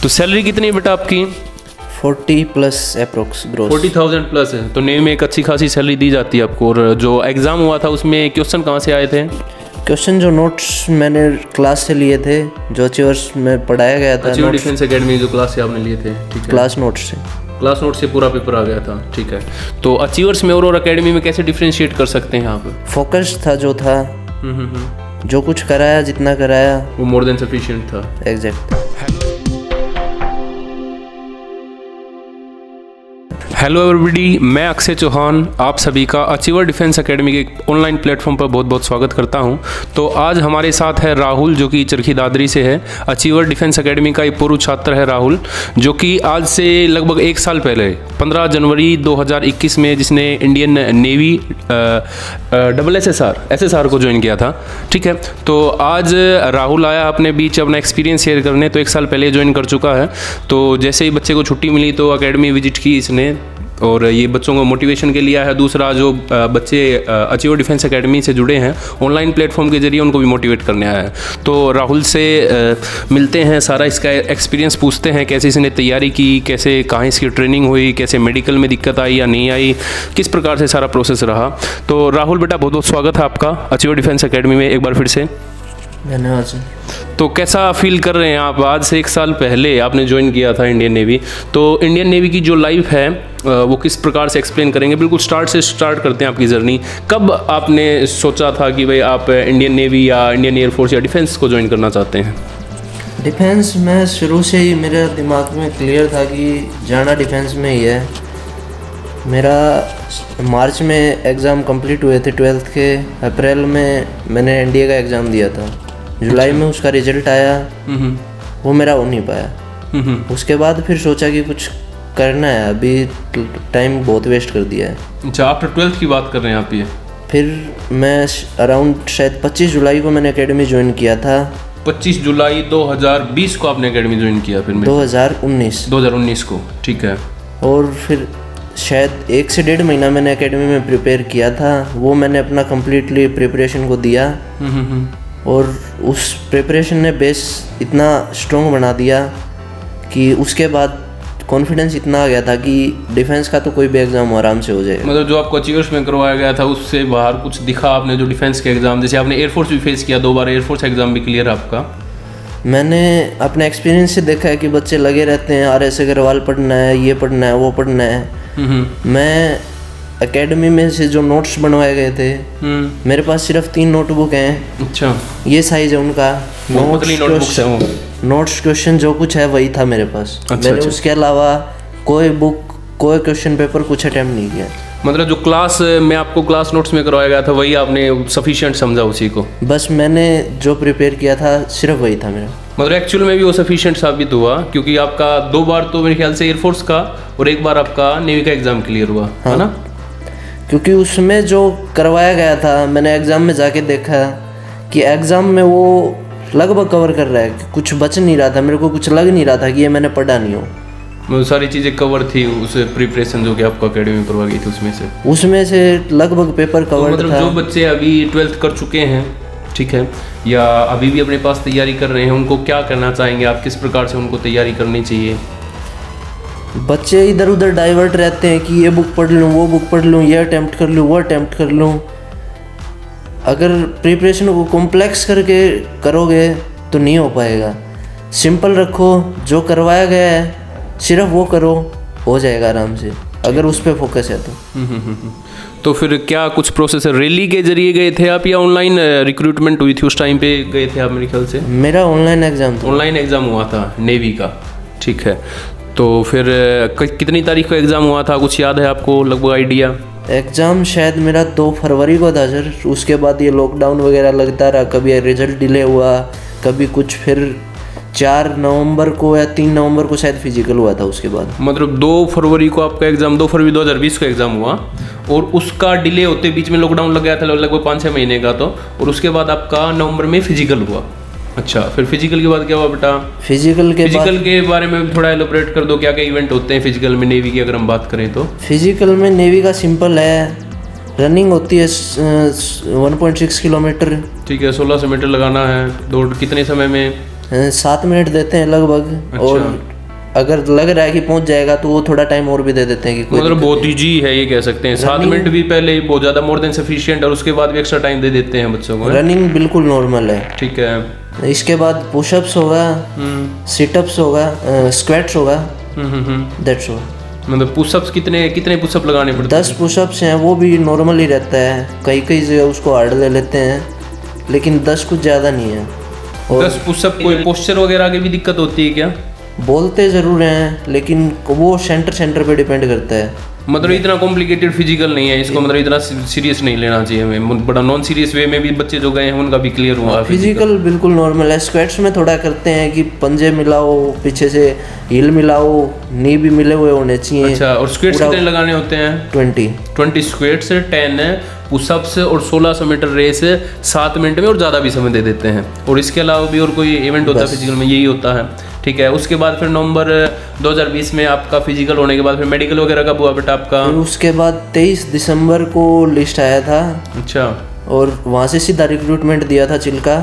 तो सैलरी कितनी है बेटा आपकी? 40 प्लस अप्रोक्स ग्रोस। 40,000 प्लस है, तो नेवी में एक अच्छी खासी सैलरी दी जाती है आपको। और जो एग्ज़ाम हुआ था उसमें क्वेश्चन कहाँ से आए थे? क्वेश्चन जो नोट्स मैंने क्लास से लिए थे, जो अचीवर्स में पढ़ाया गया था, अचीवर डिफेंस एकेडमी जो क्लास से आपने लिए थे, ठीक है। क्लास नोट्स से, क्लास नोट से पूरा पेपर आ गया था, ठीक है। तो अचीवर्स में और एकेडमी में कैसे डिफ्रेंशिएट कर सकते हैं आप? फोकस था जो था, जो कुछ कराया, जितना कराया वो मोर देन सफिशिएंट था। एग्जैक्ट। हेलो एवरीबॉडी, मैं अक्षय चौहान आप सभी का अचीवर डिफेंस एकेडमी के ऑनलाइन प्लेटफॉर्म पर बहुत बहुत स्वागत करता हूं। तो आज हमारे साथ है राहुल, जो कि चरखी दादरी से है। अचीवर डिफेंस एकेडमी का एक पूर्व छात्र है राहुल, जो कि आज से लगभग 1 साल पहले 15 जनवरी 2021 में जिसने इंडियन नेवी SSR को ज्वाइन किया था, ठीक है। तो आज राहुल आया अपने बीच अपना एक्सपीरियंस शेयर करने। तो 1 साल पहले ज्वाइन कर चुका है। तो जैसे ही बच्चे को छुट्टी मिली तो एकेडमी विजिट की इसने, और ये बच्चों को मोटिवेशन के लिए आया है। दूसरा, जो बच्चे अचीवर डिफेंस एकेडमी से जुड़े हैं, ऑनलाइन प्लेटफॉर्म के जरिए उनको भी मोटिवेट करने आया है। तो राहुल से मिलते हैं, सारा इसका एक्सपीरियंस पूछते हैं, कैसे इसने तैयारी की, कैसे कहाँ इसकी ट्रेनिंग हुई, कैसे मेडिकल में दिक्कत आई या नहीं आई, किस प्रकार से सारा प्रोसेस रहा। तो राहुल बेटा, बहुत बहुत स्वागत है आपका अचीवर डिफेंस एकेडमी में एक बार फिर से। धन्यवाद सर। तो कैसा फील कर रहे हैं आप? आज से 1 साल पहले आपने ज्वाइन किया था इंडियन नेवी। तो इंडियन नेवी की जो लाइफ है वो किस प्रकार से एक्सप्लेन करेंगे? बिल्कुल स्टार्ट से स्टार्ट करते हैं आपकी जर्नी। कब आपने सोचा था कि भाई आप इंडियन नेवी या इंडियन एयरफोर्स या डिफेंस को ज्वाइन करना चाहते हैं? डिफेंस में शुरू से ही मेरे दिमाग में क्लियर था कि जाना डिफेंस में ही है। मेरा मार्च में एग्ज़ाम कंप्लीट हुए थे 12th के। अप्रैल में मैंने एनडीए का एग्ज़ाम दिया था। जुलाई में उसका रिजल्ट आया, वो मेरा हो नहीं पाया। उसके बाद फिर सोचा कि कुछ करना है, अभी टाइम बहुत वेस्ट कर दिया है। अच्छा, आफ्टर 12th की बात कर रहे हैं आप ये? फिर मैं अराउंड शायद 25 जुलाई को मैंने एकेडमी ज्वाइन किया था। 25 जुलाई 2020 को आपने एकेडमी ज्वाइन किया? फिर 2019 को, ठीक है। और फिर शायद 1 से 1.5 महीना मैंने एकेडमी में प्रिपेयर किया था। वो मैंने अपना कम्प्लीटली प्रिपरेशन को दिया, और उस प्रिपरेशन ने बेस इतना स्ट्रॉन्ग बना दिया कि उसके बाद कॉन्फिडेंस इतना आ गया था कि डिफेंस का तो कोई भी एग्ज़ाम आराम से हो जाएगा। मतलब जो आपको अचीवर्स में करवाया गया था उससे बाहर कुछ दिखा आपने? जो डिफेंस के एग्ज़ाम, जैसे आपने एयरफोर्स भी फेस किया, 2 बार एयरफोर्स एग्ज़ाम भी क्लियर है आपका। मैंने अपने एक्सपीरियंस से देखा है कि बच्चे लगे रहते हैं, RS अग्रवाल पढ़ना है, ये पढ़ना है, वो पढ़ना है। मैं एकेडमी में से जो नोट्स बनवाए गए थे, मेरे पास सिर्फ 3 नोटबुक हैं। अच्छा, ये साइज है उनका। नोट्स क्वेश्चन जो कुछ है वही था मेरे पास। मैंने उसके अलावा कोई बुक, कोई क्वेश्चन पेपर कुछ अटेम्प्ट नहीं किया। मतलब जो क्लास में आपको क्लास नोट्स में करवाया गया था वही आपने सफिशिएंट समझा उसी को? बस मैंने जो प्रिपेयर किया था सिर्फ वही था मेरा। मतलब एक्चुअल में भी वो सफिशिएंट साबित हुआ, क्योंकि आपका 2 बार तो मेरे ख्याल से एयरफोर्स का और 1 बार आपका नेवी का एग्ज़ाम क्लियर हुआ, है ना? क्योंकि उसमें जो करवाया गया था, मैंने एग्ज़ाम में जाके देखा कि एग्ज़ाम में वो लगभग कवर कर रहा है, कुछ बच नहीं रहा था। मेरे को कुछ लग नहीं रहा था कि ये मैंने पढ़ा नहीं हो। मतलब सारी चीज़ें कवर थी उस प्रिपरेशन जो कि आपको एकेडमी में करवा गई थी उसमें से लगभग पेपर कवर मतलब था। जो बच्चे अभी 12th कर चुके हैं, ठीक है, या अभी भी अपने पास तैयारी कर रहे हैं, उनको क्या करना चाहेंगे आप? किस प्रकार से उनको तैयारी करनी चाहिए? बच्चे इधर उधर डाइवर्ट रहते हैं कि ये बुक पढ़ लूँ, वो बुक पढ़ लूँ, ये अटेम्प्ट कर लूँ, वो अटेम्प्ट कर लूँ। अगर प्रिपरेशन को कॉम्प्लेक्स करके करोगे तो नहीं हो पाएगा। सिंपल रखो, जो करवाया गया है सिर्फ वो करो, हो जाएगा आराम से, अगर उस पर फोकस है तो। तो फिर क्या कुछ प्रोसेस रैली के जरिए गए थे आप, या ऑनलाइन रिक्रूटमेंट हुई थी उस टाइम पे गए थे आप? मेरे ख्याल से मेरा ऑनलाइन एग्ज़ाम था। ऑनलाइन एग्ज़ाम हुआ था नेवी का, ठीक है। तो फिर कितनी तारीख को एग्ज़ाम हुआ था, कुछ याद है आपको लगभग आइडिया? एग्ज़ाम शायद मेरा 2 फरवरी को था सर। उसके बाद ये लॉकडाउन वगैरह लगता रहा, कभी रिजल्ट डिले हुआ, कभी कुछ। फिर 4 नवंबर को या 3 नवंबर को शायद फिजिकल हुआ था उसके बाद। मतलब 2 फरवरी को आपका एग्ज़ाम, 2 फरवरी 2020 को एग्ज़ाम हुआ, और उसका डिले होते बीच में लॉकडाउन लग गया था लगभग 5-6 महीने का। तो और उसके बाद आपका नवंबर में फिजिकल हुआ। अच्छा, फिर फिजिकल के बाद क्या हुआ बेटा? फिजिकल के बारे में थोड़ा एलोबरेट कर दो, क्या क्या इवेंट होते हैं फिजिकल में नेवी की अगर हम बात करें तो? फिजिकल में नेवी का सिंपल है, रनिंग होती है 1.6 किलोमीटर, ठीक है। 1600 मीटर लगाना है, दौड़ कितने समय में? 7 मिनट देते हैं लगभग। और अगर लग रहा है कि पहुंच जाएगा तो वो थोड़ा टाइम और भी दे देते हैं कि कोई मतलब बहुत ईजी है ये कह सकते हैं। 7 मिनट भी पहले बहुत ज़्यादा मोर देन सफिशिएंट, और उसके बाद भी एक्स्ट्रा टाइम दे देते हैं बच्चों को। रनिंग बिल्कुल नॉर्मल है। ठीक है। इसके बाद पुशअप्स होगा, सिटअप्स होगा, स्क्वाट्स होगा, दैट्स ऑल। मतलब पुशअप्स कितने पुशअप लगाने पड़ते हैं? 10 पुशअप्स हैं, वो भी नॉर्मल ही रहता है। कई जगह उसको हार्ड ले लेते हैं, लेकिन 10 कुछ ज़्यादा नहीं है। और 10 पुशअप कोई पोस्चर वगैरह की भी दिक्कत होती है क्या? बोलते ज़रूर हैं, लेकिन वो सेंटर पे डिपेंड करता है। मतलब इतना कॉम्प्लिकेटेड फिजिकल नहीं है इसको, मतलब इतना सीरियस नहीं लेना चाहिए हमें। बड़ा नॉन सीरियस वे में भी बच्चे जो गए हैं उनका भी क्लियर हुआ। फिजिकल बिल्कुल नॉर्मल है। स्क्वाट्स में थोड़ा करते हैं कि पंजे मिलाओ, पीछे से हील मिलाओ, नी भी मिले हुए होने चाहिए। अच्छा, और स्क्वाट्स कितने लगाने होते हैं? 20 स्क्वाट्स, 10 पुशअप्स और 1600 मीटर रेस 7 मिनट में, और ज़्यादा भी समय दे देते हैं। और इसके अलावा भी और कोई इवेंट होता है फिजिकल में? यही होता है। ठीक है। उसके बाद फिर नवंबर 2020 में आपका फिजिकल होने के बाद फिर मेडिकल वगैरह कब हुआ बेटा आपका? फिर उसके बाद 23 दिसंबर को लिस्ट आया था। अच्छा। और वहाँ से सीधा रिक्रूटमेंट दिया था चिल्का।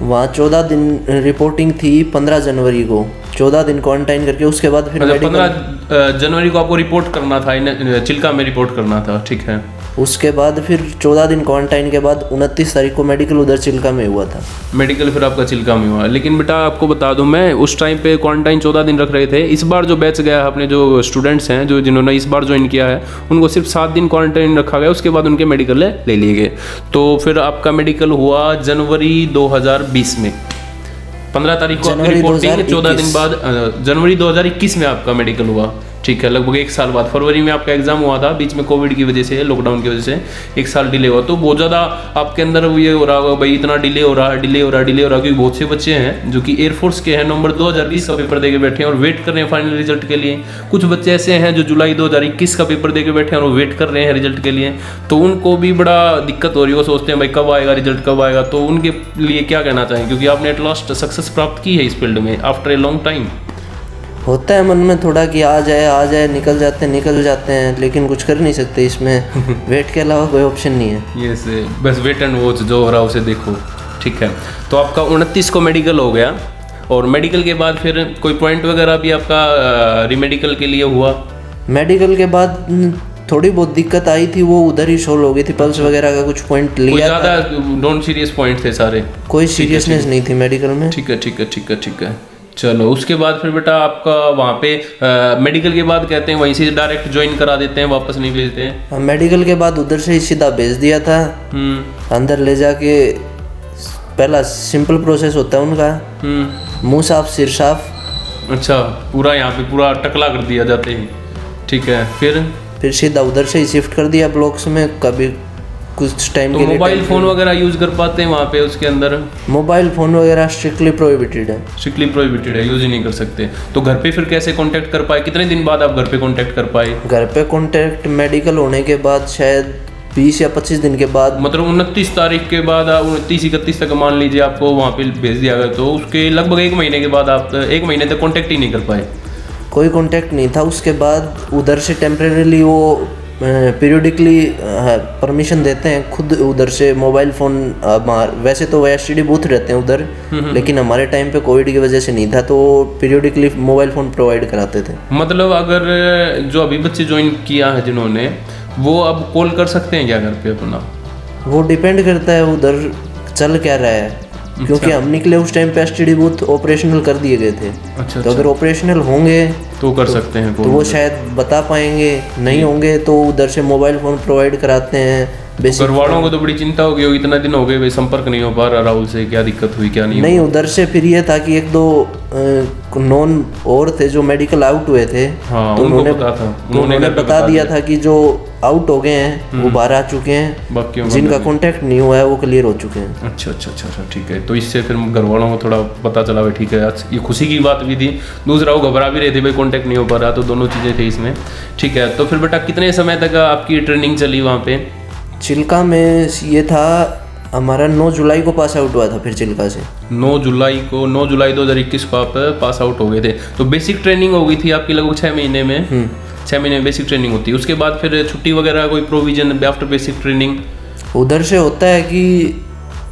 वहाँ 14 दिन रिपोर्टिंग थी। 15 जनवरी को 14 दिन क्वारंटाइन करके उसके बाद फिर 15 जनवरी को आपको रिपोर्ट करना था, चिल्का में रिपोर्ट करना था। ठीक है। उसके बाद फिर 14 दिन क्वारंटाइन के बाद 29 तारीख को मेडिकल उधर चिल्का में हुआ था। मेडिकल फिर आपका चिल्का में हुआ। लेकिन बेटा आपको बता दूं, मैं उस टाइम पे क्वारंटाइन 14 दिन रख रहे थे। इस बार जो बैच गया अपने जो स्टूडेंट्स हैं जिन्होंने इस बार ज्वाइन किया है, उनको सिर्फ 7 दिन क्वारंटाइन रखा गया। उसके बाद उनके मेडिकल ले लिए गए। तो फिर आपका मेडिकल हुआ जनवरी 2020 में। 15 तारीख को आपकी रिपोर्टिंग, 14 दिन बाद जनवरी 2021 में आपका मेडिकल हुआ। ठीक है। लगभग 1 साल बाद फरवरी में आपका एग्जाम हुआ था। बीच में कोविड की वजह से, लॉकडाउन की वजह से 1 साल डिले हुआ। तो बहुत ज़्यादा आपके अंदर ये हो रहा होगा भाई, इतना डिले हो रहा है क्योंकि बहुत से बच्चे हैं जो कि एयरफोर्स के हैं, नवंबर 2020 का पेपर देके बैठे हैं और वेट कर रहे हैं फाइनल रिजल्ट के लिए। कुछ बच्चे ऐसे हैं जो जुलाई 2021 का पेपर देके बैठे हैं और वेट कर रहे हैं रिजल्ट के लिए। तो उनको भी बड़ा दिक्कत हो रही है। वो सोचते हैं भाई कब आएगा रिजल्ट, कब आएगा। तो उनके लिए क्या कहना चाहें, क्योंकि आपने एट लास्ट सक्सेस प्राप्त की है इस फील्ड में आफ्टर ए लॉन्ग टाइम? होता है मन में थोड़ा कि आ जाए, निकल जाते हैं, लेकिन कुछ कर नहीं सकते इसमें। वेट के अलावा कोई ऑप्शन नहीं है। ये से बस वेट एंड वॉच, जो हो रहा है उसे देखो। ठीक है। तो आपका 29 को मेडिकल हो गया, और मेडिकल के बाद फिर कोई पॉइंट वगैरह भी आपका रीमेडिकल के लिए हुआ? मेडिकल के बाद थोड़ी बहुत दिक्कत आई थी, वो उधर ही सोल्व हो गई थी। पल्स वगैरह का कुछ पॉइंट लिया था। ज़्यादा नॉन सीरियस पॉइंट थे सारे? कोई सीरियसनेस नहीं थी मेडिकल में। ठीक है। चलो, उसके बाद फिर बेटा आपका वहाँ पे मेडिकल के बाद कहते हैं वहीं से डायरेक्ट ज्वाइन करा देते हैं, वापस नहीं भेजते हैं? मेडिकल के बाद उधर से ही सीधा भेज दिया था। अंदर ले जाके पहला सिंपल प्रोसेस होता है उनका, मुंह साफ, सिर साफ। अच्छा, पूरा यहाँ पे पूरा टकला कर दिया जाते हैं। ठीक है। फिर सीधा उधर से ही शिफ्ट कर दिया ब्लॉक्स में। कभी कुछ टाइम के लिए मोबाइल फ़ोन वगैरह यूज़ कर पाते हैं वहाँ पे उसके अंदर? मोबाइल फ़ोन वगैरह स्ट्रिक्टली प्रोहिबिटेड है, यूज़ ही नहीं कर सकते। तो घर पे फिर कैसे कांटेक्ट कर पाए? कितने दिन बाद आप घर पे कांटेक्ट कर पाए? घर पे कांटेक्ट मेडिकल होने के बाद शायद 20 या 25 दिन के बाद। मतलब 29 तारीख के बाद 29-31 तक मान लीजिए आपको वहाँ पे भेज दिया गया, तो उसके लगभग 1 महीने के बाद आप 1 महीने तक कांटेक्ट ही नहीं कर पाए? कोई कांटेक्ट नहीं था। उसके बाद उधर से टेम्परेरीली वो पीरियडिकली परमिशन देते हैं खुद उधर से मोबाइल फ़ोन। वैसे तो एसटीडी बूथ रहते हैं उधर, लेकिन हमारे टाइम पे कोविड की वजह से नहीं था, तो पीरियडिकली मोबाइल फ़ोन प्रोवाइड कराते थे। मतलब अगर जो अभी बच्चे ज्वाइन किया है जिन्होंने, वो अब कॉल कर सकते हैं क्या घर पे अपना? वो डिपेंड करता है उधर चल क्या रहा है, क्योंकि हम निकले उस टाइम पे एसटीडी बूथ ऑपरेशनल कर दिए गए थे। अच्छा। तो अगर ऑपरेशनल होंगे तो कर सकते हैं, तो वो शायद बता पाएंगे, नहीं होंगे तो उधर से मोबाइल फ़ोन प्रोवाइड कराते हैं। घर वालों को तो बड़ी चिंता होगी, इतना दिन हो गए भाई संपर्क नहीं हो पा रहा राहुल से, क्या दिक्कत हुई क्या नहीं? उधर से फिर ये था कि 1-2 नॉन और थे जो मेडिकल आउट हुए थे। हाँ, तो उन्होंने बता दिया था कि जो आउट हो गए हैं वो बाहर आ चुके हैं, जिनका कांटेक्ट नहीं हुआ है वो क्लियर हो चुके हैं। अच्छा, ठीक है। तो इससे फिर घर वालों को थोड़ा पता चला भाई ठीक है, आज ये खुशी की बात भी थी, दूसरा वो घबरा भी रहे थे भाई कांटेक्ट नहीं हो पा रहा, तो दोनों चीज़ें थी इसमें। ठीक है। तो फिर बेटा कितने समय तक आपकी ट्रेनिंग चली वहाँ पे? चिल्का में ये था हमारा 9 जुलाई को पास आउट हुआ था। फिर चिल्का से 9 जुलाई 2021 को आप पास आउट हो गए थे। तो बेसिक ट्रेनिंग हो गई थी आपकी लगभग 6 महीने में। 6 महीने में बेसिक ट्रेनिंग होती है। उसके बाद फिर छुट्टी वगैरह कोई प्रोविजन आफ्टर बेसिक ट्रेनिंग? उधर से होता है कि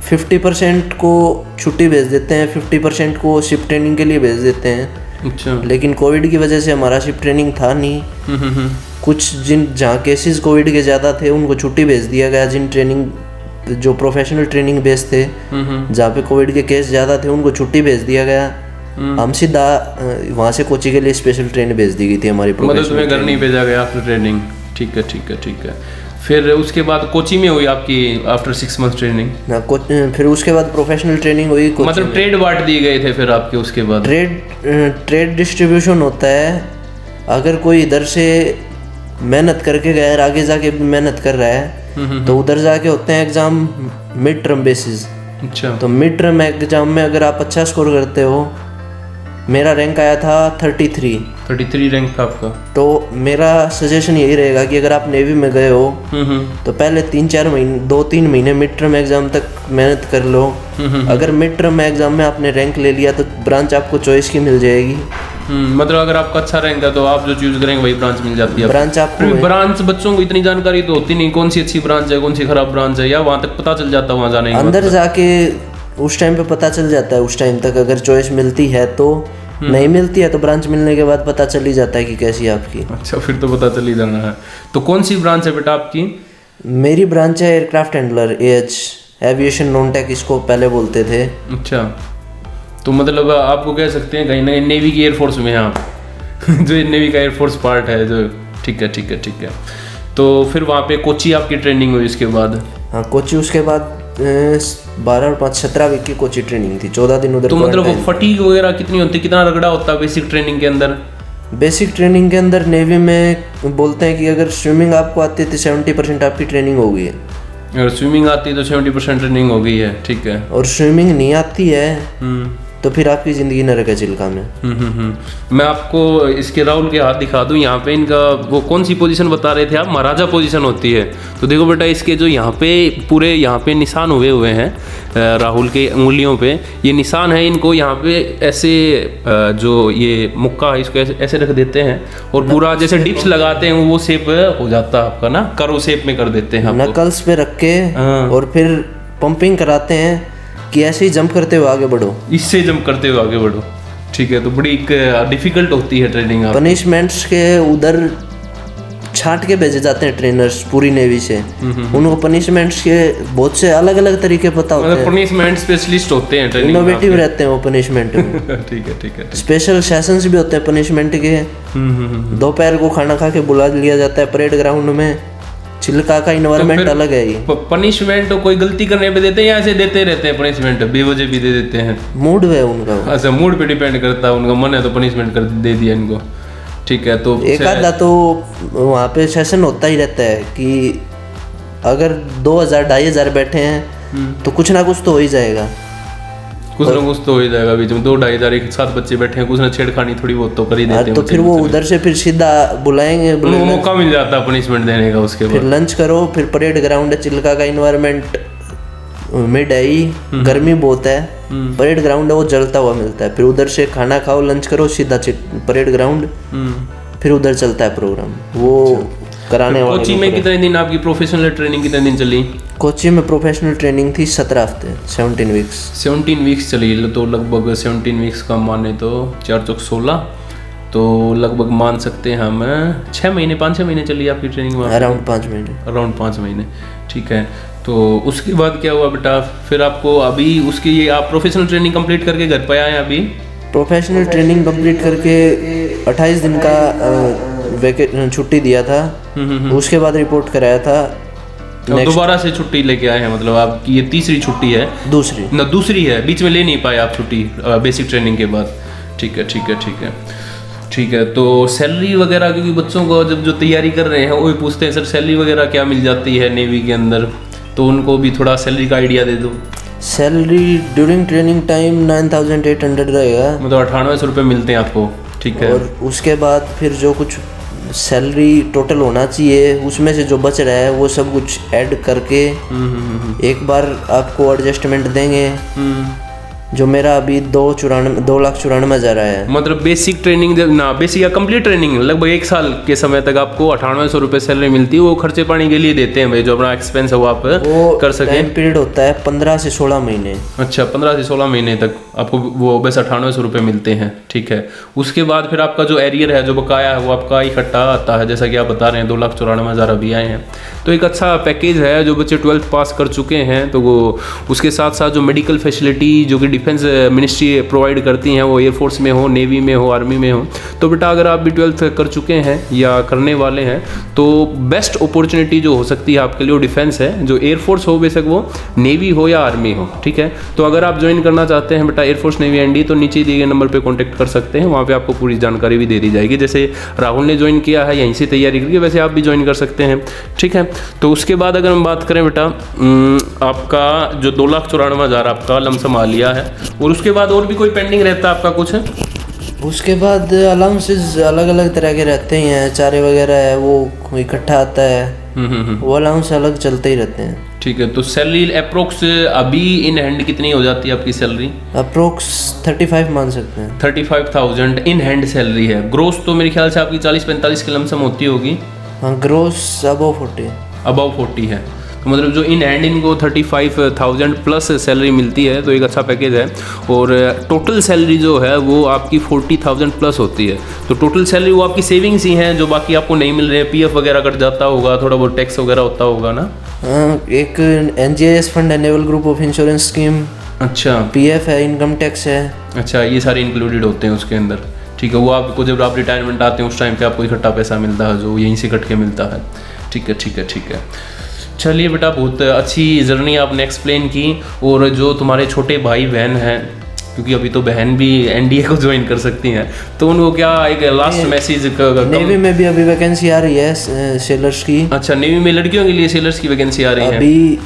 50% को छुट्टी भेज देते हैं, 50% को शिप ट्रेनिंग के लिए भेज देते हैं। अच्छा। लेकिन कोविड की वजह से हमारा शिप ट्रेनिंग था नहीं। कुछ जहाँ केसेस कोविड के ज़्यादा थे उनको छुट्टी भेज दिया गया। जिन ट्रेनिंग जो प्रोफेशनल ट्रेनिंग बेस थे, जहाँ पे कोविड के केस ज़्यादा थे, उनको छुट्टी भेज दिया गया। हम सीधा वहाँ से कोची के लिए स्पेशल ट्रेन भेज दी गई थी हमारी मतलब तुम्हें घर नहीं भेजा गया आफ्टर ट्रेनिंग। ठीक है ठीक है ठीक है। फिर उसके बाद कोची में हुई आपकी आफ्टर 6 मंथ ट्रेनिंग ना। फिर उसके बाद प्रोफेशनल ट्रेनिंग हुई। मतलब ट्रेड बांट दिए गए थे फिर आपके उसके बाद? ट्रेड डिस्ट्रीब्यूशन होता है। अगर कोई इधर से मेहनत करके गया है, आगे जाके भी मेहनत कर रहा है, तो उधर जाके होते हैं एग्ज़ाम मिड टर्म बेसिस। अच्छा। तो मिड टर्म एग्ज़ाम में अगर आप अच्छा स्कोर करते हो, मेरा रैंक आया था 33 रैंक था आपका। तो मेरा सजेशन यही रहेगा कि अगर आप नेवी में गए हो तो पहले 3-4 महीने 2-3 महीने मिड टर्म एग्ज़ाम तक मेहनत कर लो। अगर मिड टर्म एग्ज़ाम में आपने रैंक ले लिया तो ब्रांच आपको चॉइस की मिल जाएगी। मतलब अगर आपका अच्छा रैंक है तो आप जो चूज करेंगे वही ब्रांच मिल जाती है। ब्रांच आपको ब्रांच बच्चों को इतनी जानकारी तो होती नहीं, कौन सी अच्छी ब्रांच है, कौन सी खराब ब्रांच है, या वहाँ तक पता चल जाता है वहाँ जाने के बाद? अंदर जाके उस टाइम पे पता चल जाता है। उस टाइम तक अगर चॉइस मिलती है तो, नहीं मिलती है तो ब्रांच मिलने के बाद पता चल ही जाता है कि कैसी है आपकी। अच्छा, फिर तो पता चल ही जाना है। तो कौन सी ब्रांच है बेटा आपकी? मेरी ब्रांच है aircraft handler, AH, aviation non tech इसको पहले बोलते थे। अच्छा, तो मतलब आपको कह सकते हैं कहीं ना कहीं नेवी की एयरफोर्स में हैं आप जो नेवी का एयरफोर्स पार्ट है जो। ठीक है ठीक है ठीक है। तो फिर वहाँ पे कोची आपकी ट्रेनिंग हुई उसके बाद? हाँ, कोची उसके बाद 12 और 5 17 वीक की कोची ट्रेनिंग थी, 14 दिन उधर। तो मतलब वो फटीग वगैरह कितनी होती है, कितना रगड़ा होता है बेसिक ट्रेनिंग के अंदर? बेसिक ट्रेनिंग के अंदर नेवी में बोलते हैं कि अगर स्विमिंग आपको आती है तो 70% आपकी ट्रेनिंग हो गई है। अगर स्विमिंग आती है तो 70% ट्रेनिंग हो गई है। ठीक है। और स्विमिंग नहीं आती है तो फिर आपकी ज़िंदगी नरक है चिल्का में। मैं आपको इसके राहुल के हाथ दिखा दूं। यहाँ पे इनका वो कौन सी पोजीशन बता रहे थे आप? महाराजा पोजीशन होती है। तो देखो बेटा, इसके जो यहाँ पे पूरे यहाँ पे निशान हुए हैं राहुल के उंगलियों पे, ये निशान है। इनको यहाँ पे ऐसे जो ये मुक्का है इसको ऐसे रख देते हैं और पूरा जैसे डिप्स लगाते हैं वो शेप हो जाता है आपका ना, कर्व शेप में कर देते हैं। नकल्स पे रख के और फिर पंपिंग कराते हैं कि ऐसे ही जंप करते हुए आगे बढ़ो, इससे जंप करते हुए आगे बढ़ो। ठीक है। तो बड़ी डिफिकल्ट होती है ट्रेनिंग। पनिशमेंट्स के उधर छांट के भेजे जाते हैं ट्रेनर्स पूरी नेवी से। उनको पनिशमेंट्स के बहुत से अलग अलग तरीके पता होते हैं। पनिशमेंट स्पेशलिस्ट होते हैं, ट्रेनिंग इनोवेटिव रहते हैं वो पनिशमेंट में। ठीक है ठीक है। स्पेशल सेशंस भी होते हैं पनिशमेंट के। दोपहर को खाना खा के बुला लिया जाता है परेड ग्राउंड में। चिल्का का इन्वायरमेंट अलग है ये। पनिशमेंट तो कोई गलती करने पे देते हैं या ऐसे देते रहते हैं पनिशमेंट? बेवजह भी दे देते हैं। मूड है उनका। अच्छा, मूड पे डिपेंड करता है, उनका मन है तो पनिशमेंट कर दे दिया इनको। ठीक है। तो एक आधा तो वहाँ पे सेशन होता ही रहता है कि अगर 2000-2500 बैठे हैं तो कुछ ना कुछ तो हो ही जाएगा। कुछ ना कुछ तो हो ही जाएगा। बीच में 2-2500 एक साथ बच्चे बैठे हैं, कुछ ना छेड़खानी थोड़ी बहुत तो कर ही देते हैं। तो फिर वो उधर से फिर सीधा बुलाएंगे, मौका मिल जाता है पनिशमेंट देने का। उसके बाद फिर लंच करो, फिर परेड ग्राउंड है। चिल्का का इन्वायरमेंट मिड है ही, गर्मी बहुत है। परेड ग्राउंड है वो जलता हुआ मिलता है। फिर उधर से खाना खाओ, लंच करो, सीधा परेड ग्राउंड, फिर उधर चलता है प्रोग्राम वो कराने वाले। कोची में कितने दिन आपकी प्रोफेशनल ट्रेनिंग कितने दिन चली? कोची में प्रोफेशनल ट्रेनिंग थी 17 हफ्ते, 17 वीक्स। 17 वीक्स चली। तो लगभग 17 वीक्स का माने तो 4 चौक 16, तो लगभग मान सकते हैं हम 6 महीने 5-6 महीने चली आपकी ट्रेनिंग? अराउंड 5 महीने। अराउंड 5 महीने। ठीक है। तो उसके बाद क्या हुआ बेटा? फिर आपको अभी उसकी ये आप प्रोफेशनल ट्रेनिंग कंप्लीट करके घर पे आए? अभी प्रोफेशनल ट्रेनिंग कंप्लीट करके 28 दिन का छुट्टी दिया था। उसके बाद रिपोर्ट कराया था। दोबारा से छुट्टी लेके आए हैं? मतलब आपकी ये तीसरी छुट्टी है? दूसरी है। बीच में ले नहीं पाए आप छुट्टी बेसिक ट्रेनिंग के बाद? ठीक है ठीक है ठीक है ठीक है। तो सैलरी वगैरह, क्योंकि बच्चों को जब जो तैयारी कर रहे हैं वो भी पूछते हैं सर सैलरी वगैरह क्या मिल जाती है नेवी के अंदर, तो उनको भी थोड़ा सैलरी का आइडिया दे दो। सैलरी ड्यूरिंग ट्रेनिंग टाइम 9800 रहेगा, मतलब 9800 रुपये मिलते हैं आपको। ठीक है। और उसके बाद फिर जो कुछ सैलरी टोटल होना चाहिए उसमें से जो बच रहा है वो सब कुछ ऐड करके एक बार आपको एडजस्टमेंट देंगे। जो मेरा अभी 2,94,000 आया है। मतलब बेसिक ट्रेनिंग ना, बेसिक या कंप्लीट ट्रेनिंग लगभग 1 साल के समय तक आपको 9800 रुपये सैलरी मिलती है। वो खर्चे पानी के लिए देते हैं भाई, जो अपना एक्सपेंस है वो आप कर सकें। टाइम पीरियड होता है 15 से 16 महीने। अच्छा, 15 से 16 महीने तक आपको वो बस 9800 रुपये मिलते हैं, ठीक है। उसके बाद फिर आपका जो एरियर है, जो बकाया है, वो आपका इकट्ठा आता है, जैसा कि आप बता रहे हैं 2,94,000 अभी आए हैं। तो एक अच्छा पैकेज है। जो बच्चे 12th पास कर चुके हैं तो वो उसके साथ साथ जो मेडिकल फैसिलिटी जो कि डिफेंस मिनिस्ट्री प्रोवाइड करती हैं, वो एयरफोर्स में हो, नेवी में हो, आर्मी में हो, तो बेटा अगर आप भी 12th कर चुके हैं या करने वाले हैं तो बेस्ट अपॉर्चुनिटी जो हो सकती है आपके लिए वो डिफेंस है। जो एयरफोर्स हो, बेशक वो नेवी हो या आर्मी हो, ठीक है। तो अगर आप ज्वाइन करना चाहते हैं बेटा एयरफोर्स, नेवी, एनडी, तो नीचे दिए गए नंबर पे कांटेक्ट कर सकते हैं। वहाँ पे आपको पूरी जानकारी भी दे दी जाएगी। जैसे राहुल ने ज्वाइन किया है, यहीं से तैयारी करके वैसे आप भी ज्वाइन कर सकते हैं, ठीक है। तो उसके बाद अगर हम बात करें बेटा, आपका जो 2,94,000 आपका लमसम आ लिया है, और उसके बाद और भी कोई पेंडिंग रहता है आपका कुछ? उसके बाद अलाउंसेस अलग अलग तरह के रहते हैं, चारे वगैरह है वो इकट्ठा आता है, वो अलाउंस अलग चलते ही रहते हैं, ठीक है। तो सैलरी अप्रोक्स अभी इन हैंड कितनी हो जाती है आपकी सैलरी? अप्रोक्स 35 मान सकते हैं। 35,000 इन हैंड सैलरी है। ग्रोस तो मेरे ख्याल से आपकी 40-45 की लमसम होती होगी। हाँ, ग्रोस अबव 40 है। तो मतलब जो इन हैंड इनको 35,000 प्लस सैलरी मिलती है, तो एक अच्छा पैकेज है। और टोटल सैलरी जो है वो आपकी 40,000 प्लस होती है। तो टोटल सैलरी वो आपकी सेविंग्स ही हैं, जो बाकी आपको नहीं मिल रहे हैं। पीएफ वगैरह कट जाता होगा, थोड़ा बहुत टैक्स वगैरह होता होगा ना। एक NGIS फंड है, naval group of insurance scheme. अच्छा, PF है, इनकम टैक्स है। अच्छा, ये सारे इंक्लूडेड होते हैं उसके अंदर, ठीक है। वो आपको जब आप रिटायरमेंट आते हैं उस टाइम पे आपको इकट्ठा पैसा मिलता है, जो यहीं से कट के मिलता है, ठीक है, ठीक है, ठीक है। चलिए बेटा, बहुत अच्छी जर्नी आपने एक्सप्लेन की। और जो तुम्हारे छोटे भाई बहन हैं, क्योंकि अभी तो बहन भी NDA को ज्वाइन कर सकती हैं, तो उनको क्या एक लास्ट मैसेज? नेवी में भी अभी वैकेंसी आ रही है सेलर्स की। अच्छा, नेवी में लड़कियों के लिए सेलर्स की वैकेंसी आ रही है अभी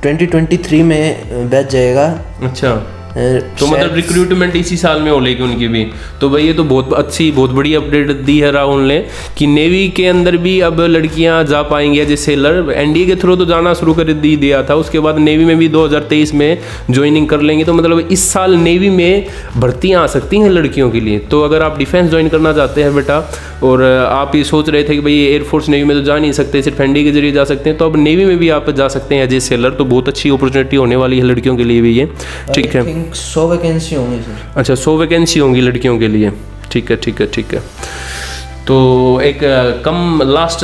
2023 में बैच जाएगा। अच्छा, तो मतलब रिक्रूटमेंट इसी साल में हो लेगी उनकी भी। तो भाई ये तो बहुत अच्छी, बहुत बड़ी अपडेट दी है राहुल ने कि नेवी के अंदर भी अब लड़कियां जा पाएंगी एज ए सेलर। NDA के थ्रू तो जाना शुरू कर दिया था, उसके बाद नेवी में भी 2023 में ज्वाइनिंग कर लेंगे। तो मतलब इस साल नेवी में भर्तियां आ सकती हैं लड़कियों के लिए। तो अगर आप डिफेंस ज्वाइन करना चाहते हैं बेटा, और आप ये सोच रहे थे कि भाई एयरफोर्स नेवी में तो जा नहीं सकते, सिर्फ NDA के जरिए जा सकते हैं, तो अब नेवी में भी आप जा सकते हैं एज ए सेलर। तो बहुत अच्छी अपॉर्चुनिटी होने वाली है लड़कियों के लिए भी ये, ठीक है। 100 वैकेंसी होंगी सर। अच्छा, 100 वैकेंसी होंगी लड़कियों के लिए, ठीक है, ठीक है, ठीक है। तो एक कम लास्ट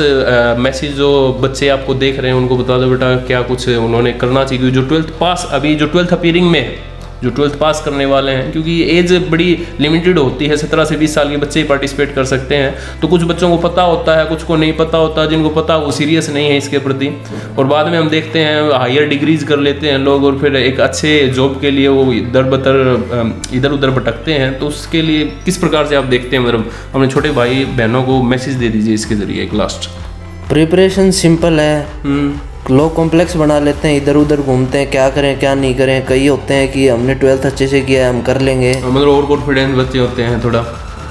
मैसेज जो बच्चे आपको देख रहे हैं उनको बता दो बेटा, क्या कुछ उन्होंने करना चाहिए जो 12th पास, अभी जो 12th अपीयरिंग में है, जो 12th पास करने वाले हैं, क्योंकि एज बड़ी लिमिटेड होती है, 17 से 20 साल के बच्चे ही पार्टिसिपेट कर सकते हैं। तो कुछ बच्चों को पता होता है, कुछ को नहीं पता होता। जिनको पता वो सीरियस नहीं है इसके प्रति, और बाद में हम देखते हैं हायर डिग्रीज कर लेते हैं लोग, और फिर एक अच्छे जॉब के लिए वो इधर उधर भटकते हैं। तो उसके लिए किस प्रकार से आप देखते हैं, मतलब अपने छोटे भाई बहनों को मैसेज दे दीजिए इसके जरिए एक लास्ट। प्रिपरेशन सिंपल है, लोग कॉम्प्लेक्स बना लेते हैं, इधर उधर घूमते हैं, क्या करें क्या नहीं करें। कई होते हैं कि हमने 12th अच्छे से किया है, हम कर लेंगे, मतलब ओवर कॉन्फिडेंस बच्चे होते हैं थोड़ा।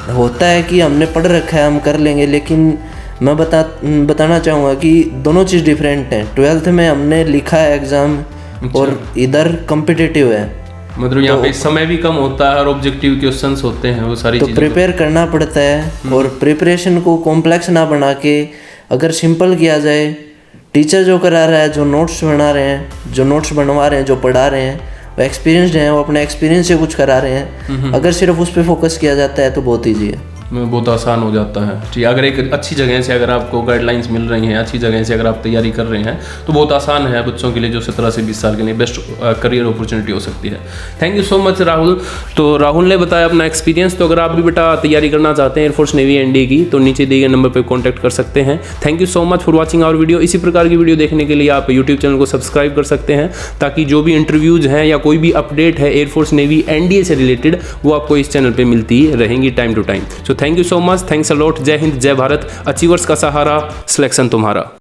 होता है कि हमने पढ़ रखा है, हम कर लेंगे। लेकिन मैं बताना चाहूँगा कि दोनों चीज़ डिफरेंट हैं। 12th में हमने लिखा है एग्ज़ाम, और इधर कॉम्पिटिटिव है, मतलब यहाँ पे समय भी कम होता है और ऑब्जेक्टिव क्वेश्चंस होते हैं, वो सारी चीज़ें। तो प्रिपेयर करना पड़ता है, और प्रिपरेशन को कॉम्प्लेक्स ना बना के अगर सिंपल किया जाए, टीचर जो करा रहा है, जो नोट्स बना रहे हैं, जो नोट्स बनवा रहे हैं, जो पढ़ा रहे हैं, वो एक्सपीरियंस्ड हैं, वो अपने एक्सपीरियंस से कुछ करा रहे हैं। अगर सिर्फ उस पर फोकस किया जाता है तो बहुत ईजी है, बहुत आसान हो जाता है। ठीक, अगर एक अच्छी जगह से अगर आपको गाइडलाइंस मिल रही हैं, अच्छी जगह से अगर आप तैयारी कर रहे हैं, तो बहुत आसान है बच्चों के लिए जो 17 से 20 साल के लिए बेस्ट करियर अपॉर्चुनिटी हो सकती है। Thank you so much Rahul. तो राहुल ने बताया अपना एक्सपीरियंस। तो अगर आप भी बेटा तैयारी करना चाहते हैं एयरफोर्स नेवी NDA की, तो नीचे दिए गए नंबर पर कॉन्टैक्ट कर सकते हैं। Thank you so much for watching our video. इसी प्रकार की वीडियो देखने के लिए आप यूट्यूब चैनल को सब्सक्राइब कर सकते हैं, ताकि जो भी इंटरव्यूज हैं या कोई भी अपडेट है एयरफोर्स नेवी NDA से रिलेटेड, वो आपको इस चैनल पर मिलती रहेंगी time to time. So thank you so much, thanks a lot. जय हिंद, जय भारत। अचीवर्स का सहारा, सिलेक्शन तुम्हारा।